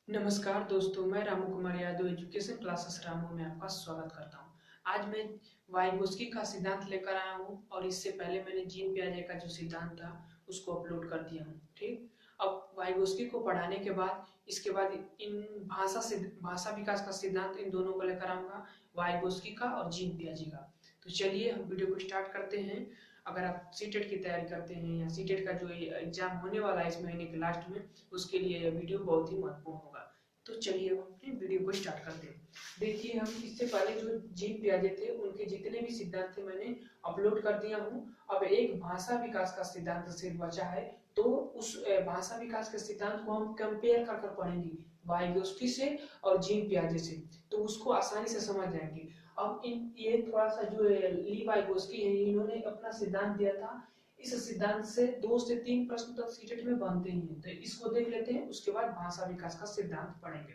नमस्कार दोस्तों, मैं रामू कुमार यादव एजुकेशन क्लासेस रामू में आपका स्वागत करता हूं। आज मैं वाइगोस्की का सिद्धांत लेकर आया हूं और इससे पहले मैंने जीन पियाजे का जो सिद्धांत था उसको अपलोड कर दिया हूं। ठीक, अब वाइगोस्की को पढ़ाने के बाद इसके बाद इन भाषा विकास का सिद्धांत इन दोनों को लेकर आऊंगा, वाइगोस्की का और जीन पियाजे का। तो चलिए हम वीडियो को स्टार्ट करते हैं। अगर आप सीटेट की तैयारी करते हैं या सीटेट का जो एग्जाम होने वाला है इस महीने के लास्ट में, उसके लिए यह वीडियो बहुत ही महत्वपूर्ण होगा। तो चलिए हम अपनी वीडियो को स्टार्ट करते हैं। देखिए, हम इससे पहले जो जीन पियाजे थे उनके जितने भी सिद्धांत थे मैंने अपलोड कर दिया हूँ। अब एक भाषा विकास का सिद्धांत सिर्फ बचा है, तो उस भाषा विकास के सिद्धांत को हम कंपेयर कर कर पढ़ेंगे वाइगोस्की से और जीन पियाजे से, तो उसको आसानी से समझ जाएंगे। अब इन ये थोड़ा सा जो ली वाइगोस्की है, इन्होंने अपना सिद्धांत दिया था। इस सिद्धांत से 2 से 3 प्रश्न तक सीटेट में बनते ही हैं, तो इसको देख लेते हैं। उसके बाद भाषा विकास का सिद्धांत पढ़ेंगे,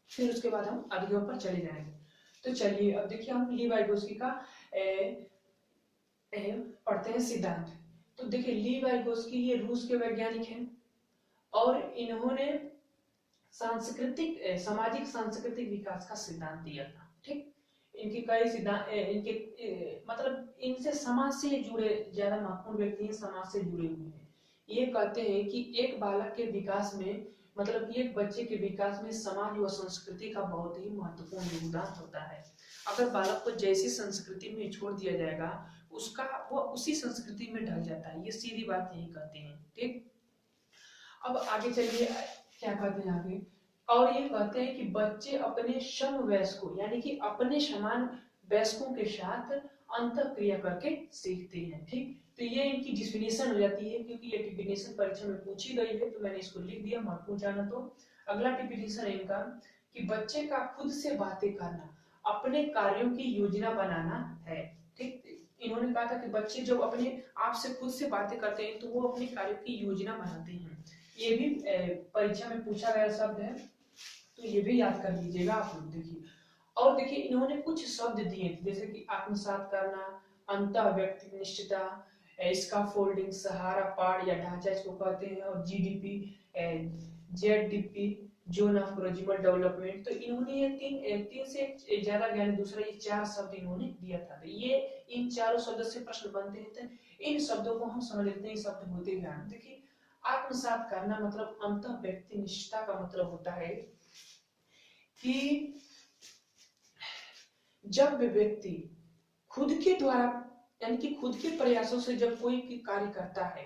फिर उसके बाद हम आगे ऊपर चले जाएंगे। तो चलिए अब देखिए हम ली वाइगोस्की का पढ़ते हैं सिद्धांत। तो देखिए ली वाइगोस्की ये रूस के वैज्ञानिक हैं और इन्होंने सामाजिक सांस्कृतिक विकास का सिद्धांत दिया था। ठीक, इनके कई सिद्धांत मतलब इनसे समाज से जुड़े ज्यादा महत्वपूर्ण व्यक्ति हैं, समाज से जुड़े हुए हैं। ये कहते हैं कि एक बालक के विकास में, मतलब कि एक बच्चे के विकास में समाज व संस्कृति का बहुत ही महत्वपूर्ण योगदान होता है। अगर बालक को जैसी संस्कृति में छोड़ दिया जाएगा उसका वो उसी संस्कृति में ढल जाता है। ये सीधी बात यही कहते हैं। ठीक, अब आगे चलिए क्या कहते हैं आगे। और ये कहते हैं कि बच्चे अपने समवयस्कों यानी कि अपने समान वयस्कों के साथ अंतः क्रिया करके सीखते हैं। ठीक, तो ये इनकी डिफिनेशन हो जाती है, क्योंकि ये डिफिनेशन परीक्षा में पूछी गई है तो मैंने इसको लिख दिया, महत्वपूर्ण जाना। तो अगला डिफिनेशन है इनका कि बच्चे का खुद से बातें करना, अपने कार्यों की योजना बनाना है। ठीक, इन्होंने कहा था कि बच्चे जब अपने आप से खुद से बातें करते हैं तो वो अपने कार्यों की योजना बनाते हैं। ये भी परीक्षा में पूछा गया शब्द है, तो ये भी याद कर लीजिएगा आप लोग। देखिए, और देखिए इन्होंने कुछ शब्द दिए थे जैसे कि आत्मसात करना, अंतः व्यक्ति निष्ठता, इसका फोल्डिंग, सहारा, पाड़ या ढांचा इसको कहते हैं, और GDP, ZDP, zone of regional development. तो इन्होंने ये तीन से ज्यादा ज्ञान, दूसरा ये 4 शब्द इन्होंने दिया था। तो ये इन चारों शब्दों से प्रश्न बनते हैं, तो इन शब्दों को हम समझ लेते हैं। शब्द होते क्या हैं। देखिए, आत्मसात करना मतलब अंतः व्यक्ति निष्ठा का मतलब होता है कि जब व्यक्ति खुद के द्वारा यानी कि खुद के प्रयासों से जब कोई कार्य करता है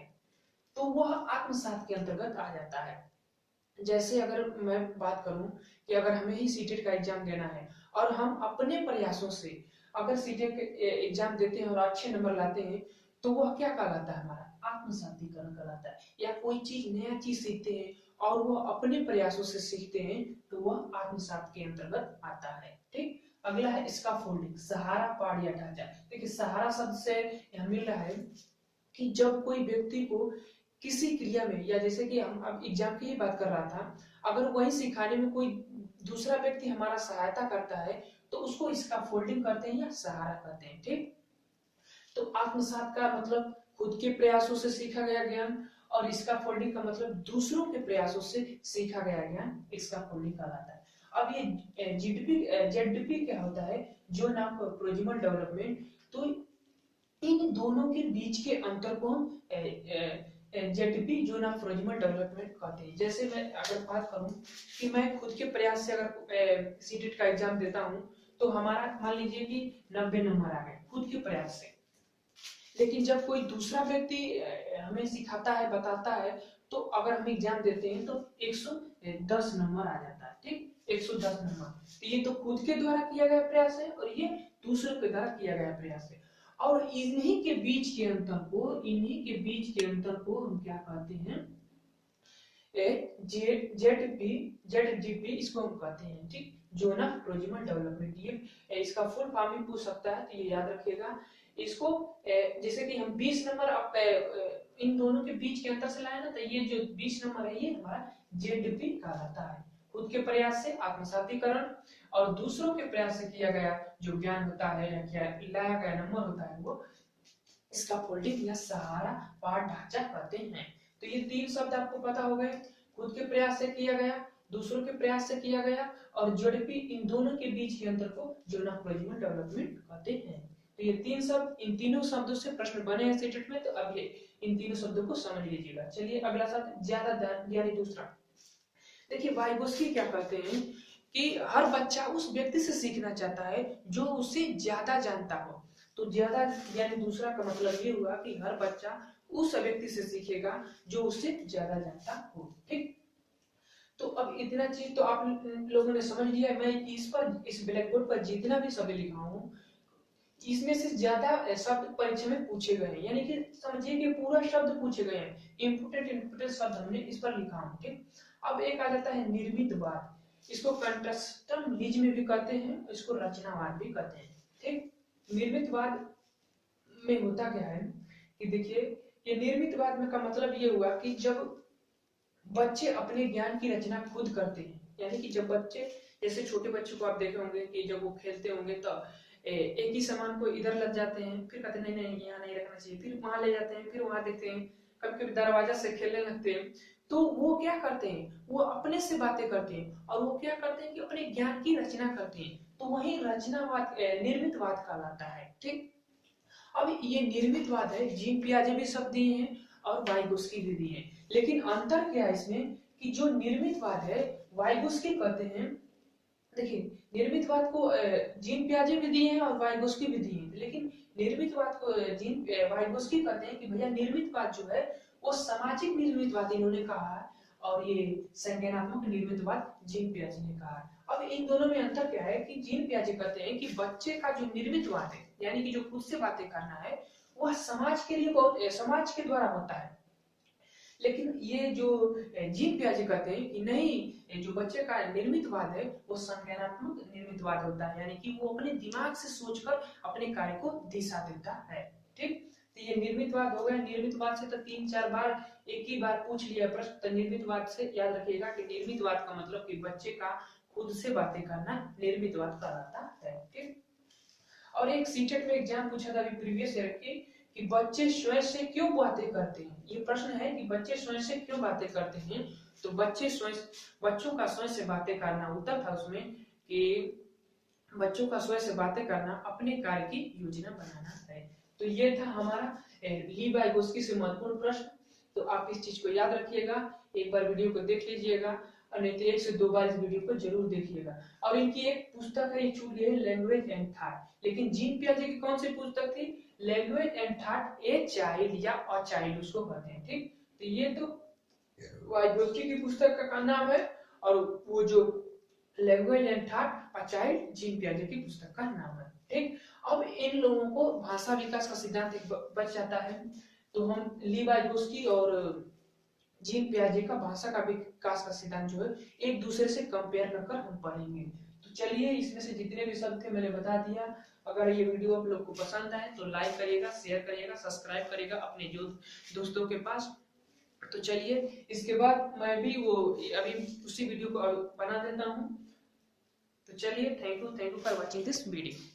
तो वह आत्मसात के अंतर्गत आ जाता है। जैसे अगर मैं बात करूं कि अगर हमें ही सीटेट का एग्जाम देना है और हम अपने प्रयासों से अगर सीटेट के एग्जाम देते हैं और अच्छे नंबर लाते हैं, तो वह क्या कहलाता है, हमारा आत्मसातीकरण कहलाता है। या कोई चीज नया चीज सीखते हैं और वह अपने प्रयासों से सीखते हैं तो वह आत्मसात के अंतर्गत आता है। ठीक, अगला है इसका फोल्डिंग, सहारा, पाड़ या ढांचा। देखिए, सहारा शब्द से यह मिल रहा है कि जब कोई व्यक्ति को किसी क्रिया में, या जैसे कि हम अब एग्जाम की ही बात कर रहा था, अगर वही सिखाने में कोई दूसरा व्यक्ति हमारा सहायता करता है तो उसको इसका फोल्डिंग करते हैं या सहारा कहते हैं। ठीक, तो आत्मसात का मतलब खुद के प्रयासों से सीखा गया ज्ञान, और इसका फोल्डिंग का मतलब दूसरों के प्रयासों से सीखा गया ज्ञान, इसका फोल्डिंग कहलाता है। अब ये जीडीपी जेडडीपी क्या होता है, जो नाम प्रोजिमल डेवलपमेंट। तो इन दोनों के बीच के अंतर को हम ZP, zone of regional development कहते हैं। जैसे मैं अगर बात करूं कि मैं खुद के प्रयास से अगर सीटेट का एग्जाम देता हूं तो हमारा मान लीजिए कि 90 नंबर आ गए खुद के प्रयास से। लेकिन जब कोई दूसरा व्यक्ति हमें सिखाता है, बताता है, तो अगर हम एग्जाम देते हैं तो 110 नंबर आ जाता है। ठीक, 110 नंबर। तो ये तो खुद के द्वारा किया गया प्रयास है और ये दूसरों के द्वारा किया गया प्रयास है। और इन्हीं के बीच के अंतर को हम क्या कहते हैं, जेडडीपी इसको हम कहते हैं। ठीक, जोन ऑफ प्रोजिमल डेवलपमेंट। ये इसका फुल फॉर्म भी पूछ सकता है, तो ये याद रखिएगा इसको। जैसे कि हम 20 नंबर इन दोनों के बीच के अंतर से लाए ना, तो ये जो 20 नंबर है ये हमारा जेडडीपी कहलाता है। खुद के प्रयास से आत्मसातीकरण और दूसरों के प्रयास से किया गया जो ज्ञान होता है या क्या लाया गया नंबर होता है, वो इसका फोल्डिंग या सहारा, पाठ, ढांचा कहते हैं। तो ये 3 शब्द आपको पता हो गए। खुद के प्रयास से किया गया, दूसरों के प्रयास से किया गया, और जोड़पी, इन दोनों के बीच के अंतर को जोनाक्रोजिमल डेवलपमेंट कहते हैं। तो ये तीन शब्द, इन तीनों शब्दों से प्रश्न बने हैं सीटेट में, तो अब ये इन तीनों शब्दों को समझ लीजिएगा। चलिए अगला शब्द ज्यादा, यानी दूसरा। देखिए वाइगोस्की क्या कहते हैं कि हर बच्चा उस व्यक्ति से सीखना चाहता है जो उससे ज्यादा जानता हो। तो ज्यादा यानी दूसरा का मतलब ये हुआ कि हर बच्चा उस व्यक्ति से सीखेगा जो उससे ज्यादा जानता हो। ठीक, तो अब इतना चीज तो आप लोगों ने समझ लिया। मैं इस ब्लैक बोर्ड पर जितना भी शब्द लिखा हूँ, इसमें से ज्यादा शब्द परीक्षा में पूछे गए हैं, यानी कि समझिए कि पूरा शब्द पूछे गए हैं। इंपोर्टेंट शब्द हमने इस पर लिखा हूँ। ठीक, अब एक आ जाता है निर्मितवाद। इसको कंटेक्स्टलिज्म में भी कहते हैं, इसको रचनावाद भी कहते हैं। ठीक, निर्मितवाद में होता क्या है कि देखिए, ये निर्मितवाद में का मतलब ये हुआ कि जब बच्चे अपने ज्ञान की रचना खुद करते हैं, यानी कि जब बच्चे, जैसे छोटे बच्चों को आप देखे होंगे कि जब वो खेलते होंगे तो एक ही सामान को इधर लग जाते हैं, फिर कहते नहीं नहीं यहाँ नहीं रखना चाहिए, फिर वहां ले जाते हैं, फिर वहां देखते हैं, कभी कभी दरवाजा से खेलने लगते हैं। तो वो क्या करते हैं, वो अपने से बातें करते हैं, और वो क्या करते हैं कि अपने ज्ञान की रचना करते हैं। तो वही रचनावाद, निर्मितवाद कहलाता है। ठीक, अब ये निर्मितवाद है, जीन पियाजे भी शब्द दिए हैं और वाइगोस्की भी दिए हैं, लेकिन अंतर क्या है इसमें कि जो निर्मितवाद है वाइगोस्की कहते हैं। देखिए निर्मितवाद को जीन पियाजे भी दिए हैं और वाइगोस्की भी दिए हैं, लेकिन निर्मितवाद को वाइगोस्की कहते हैं कि भैया निर्मितवाद जो है वो सामाजिक निर्मितवाद इन्होंने कहा है, और ये संज्ञानात्मक निर्मितवाद जीन पियाजे ने कहा है। अब इन दोनों में अंतर क्या है कि जीन पियाजे कहते हैं कि बच्चे का जो निर्मितवाद है, यानी कि जो खुद से बातें करना है, वह समाज के लिए बहुत, समाज के द्वारा होता है। लेकिन ये जो जीन पियाजे कहते हैं कि नहीं, जो बच्चे का निर्मितवाद है वो संज्ञानात्मक निर्मितवाद होता है, यानी कि वो अपने दिमाग से सोचकर अपने कार्य को दिशा देता है। ठीक, तो ये निर्मितवाद हो गया। निर्मितवाद से तो 3-4 बार एक ही बार पूछ लिया प्रश्न, तो निर्मितवाद से याद रखिएगा कि निर्मितवाद का मतलब कि बच्चे का खुद से बातें करना निर्मितवाद कहलाता है। ठीक, और एक सीटेट में एग्जाम पूछा था अभी प्रीवियस ईयर कि बच्चे स्वयं से क्यों बातें करते हैं। ये प्रश्न है कि बच्चे स्वयं से क्यों बातें करते हैं। तो बच्चों का स्वयं से बातें करना, उत्तर था उसमें कि बच्चों का स्वयं से बातें करना अपने कार्य की योजना बनाना है। तो ये था हमारा ली वाइगोस्की से महत्वपूर्ण प्रश्न। तो आप इस चीज को याद रखिएगा, एक बार वीडियो को देख लीजिएगा, और नहीं तो 1 से 2 बार इस वीडियो को जरूर देखिएगा। और इनकी एक पुस्तक है, ये छूट गई है, लैंग्वेज एंड थॉट। लेकिन जीन पियाजे की कौन सी पुस्तक थी, language and thought a child या अ चाइल्ड उसको कहते हैं। ठीक, तो ये तो वाइगोस्की की पुस्तक का नाम है, और वो जो language and thought a child Jean पियाजे की पुस्तक का नाम है। ठीक, अब इन लोगों को भाषा विकास का सिद्धांत एक बच जाता है, तो हम ली वाइगोस्की और जीन पियाजे का भाषा का विकास का सिद्धांत जो है एक दूसरे से कंपेयर कर हम पढ़ेंगे। तो चलिए, इसमें से जितने भी शब्द थे मैंने बता दिया। अगर ये वीडियो आप लोग को पसंद आए तो लाइक करिएगा, शेयर करिएगा, सब्सक्राइब करिएगा अपने जो दोस्तों के पास। तो चलिए, इसके बाद मैं भी वो अभी उसी वीडियो को बना देता हूँ। तो चलिए, thank you for watching this video.